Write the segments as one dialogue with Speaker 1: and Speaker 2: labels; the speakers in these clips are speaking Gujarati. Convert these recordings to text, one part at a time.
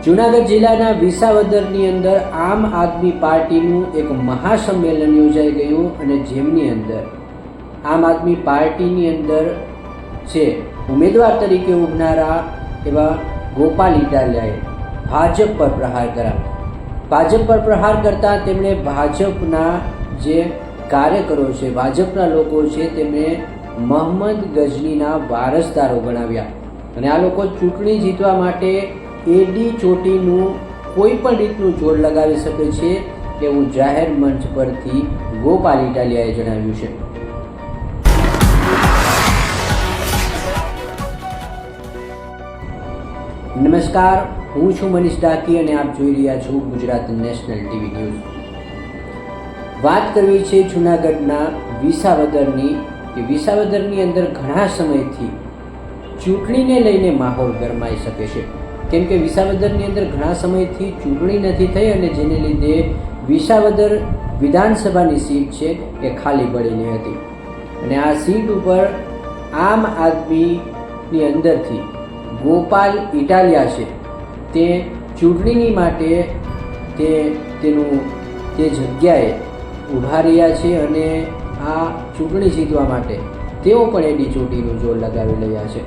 Speaker 1: જૂનાગઢ જિલ્લાના વિસાવદરની અંદર આમ આદમી પાર્ટીનું એક મહાસંમેલન યોજાઈ ગયું અને જેમની અંદર આમ આદમી પાર્ટીની અંદર છે ઉમેદવાર તરીકે ઉભનારા એવા ગોપાલ ઇટાલિયાએ ભાજપ પર પ્રહાર કર્યા. ભાજપ પર પ્રહાર કરતાં તેમણે ભાજપના જે કાર્યકરો છે, ભાજપના લોકો છે, તેમણે મોહમ્મદ ગઝનીના વારસદારો ગણાવ્યા અને આ લોકો ચૂંટણી જીતવા માટે એડી ચોટીનું કોઈ પણ રીતનું જોર લગાવી શકે છે એવું જાહેર મંચ પરથી ગોપાલ ઇટાલિયાએ જણાવ્યું છે. નમસ્કાર, હું છું મનીષ ડાકી અને આપ જોઈ રહ્યા છો ગુજરાત નેશનલ ટીવી ન્યૂઝ. વાત કરવી છે જૂનાગઢના વિસાવદરની કે વિસાવદરની અંદર ઘણા સમયથી ચૂંટણીને લઈને માહોલ ગરમાઈ શકે છે, કેમ કે વિસાવદરની અંદર ઘણા સમયથી ચૂંટણી નથી થઈ અને જેને લીધે વિસાવદર વિધાનસભાની સીટ છે એ ખાલી પડેલી હતી અને આ સીટ ઉપર આમ આદમીની અંદરથી ગોપાલ ઇટાલિયા છે તે ચૂંટણીની માટે તે જગ્યાએ ઊભા રહ્યા છે અને આ ચૂંટણી જીતવા માટે તેઓ પણ એડી ચોટીનું જોર લગાવી રહ્યા છે.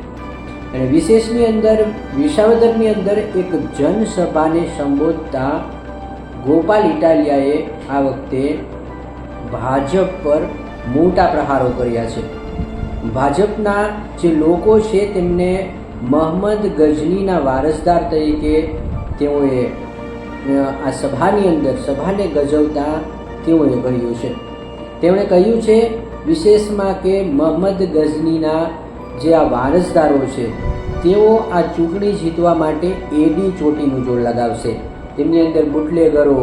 Speaker 1: અને વિશેષની અંદર વિસાવદરની અંદર એક જનસભાને સંબોધતા ગોપાલ ઇટાલિયાએ આ વખતે ભાજપ પર મોટા પ્રહારો કર્યા છે. ભાજપના જે લોકો છે તેમને મોહમ્મદ ગઝનીના વારસદાર તરીકે તેઓએ આ સભાને ગજવતા તેઓએ કહ્યું છે. તેમણે કહ્યું છે વિશેષમાં કે મોહમ્મદ ગઝનીના જે આ વારસદારો છે તેઓ આ ચૂંટણી જીતવા માટે એડી ચોટીનું જોર લગાવશે. તેમની અંદર બુટલેગરો,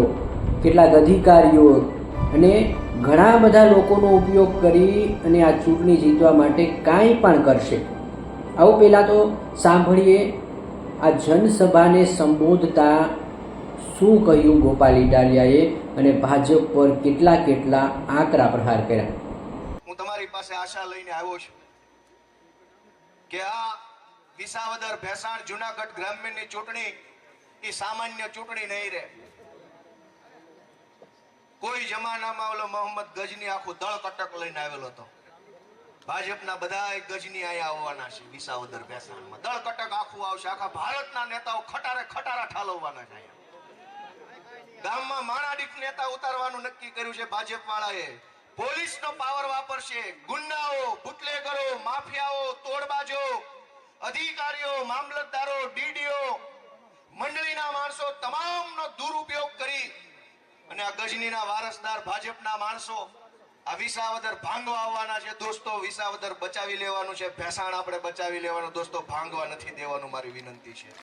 Speaker 1: કેટલાક અધિકારીઓ અને ઘણા બધા લોકોનો ઉપયોગ કરી અને આ ચૂંટણી જીતવા માટે કાંઈ પણ કરશે. આવું પહેલાં તો સાંભળીએ આ જનસભાને સંબોધતા શું કહ્યું ગોપાલ ઇટાલિયાએ અને ભાજપ પર કેટલા આકરા પ્રહાર કર્યા.
Speaker 2: હું તમારી પાસે આશા લઈને આવ્યો છું કે આ વિસાવદર, ભેસાણ, જૂનાગઢ ગ્રામ્યની ચૂંટણી એ સામાન્ય ચૂંટણી નહીં રહે. કોઈ જમાનામાં ઓલો મોહમ્મદ ગઝની આખું દળ કટક લઈને આવેલો હતો. ભાજપના બધા ગઝની અહીંયા આવવાના છે. વિસાવદર, ભેસાણમાં દળ કટક આખું આવશે. આખા ભારતના નેતાઓ ખટારા ઠાલવવાના છે. ગામમાં માણાડીક નેતા ઉતારવાનું નક્કી કર્યું છે ભાજપ વાળાએ. પોલીસનો પાવર વાપરશે. ગુંડાઓ, બુટલેગરો, માફિયાઓ, તોડબાજો, અધિકારીઓ, મામલતદારો, ડીડીઓ, મંડળીના માણસો તમામનો દુરુપયોગ કરી અને આ ગઝનીના વારસદાર ભાજપના માણસો આ વિસાવદર ભાંગવા આવવાના છે. દોસ્તો, વિસાવદર બચાવી લેવાનું છે. ભેસાણ આપણે બચાવી લેવાનું દોસ્તો, ભાંગવા નથી દેવાનું. મારી વિનંતી છે.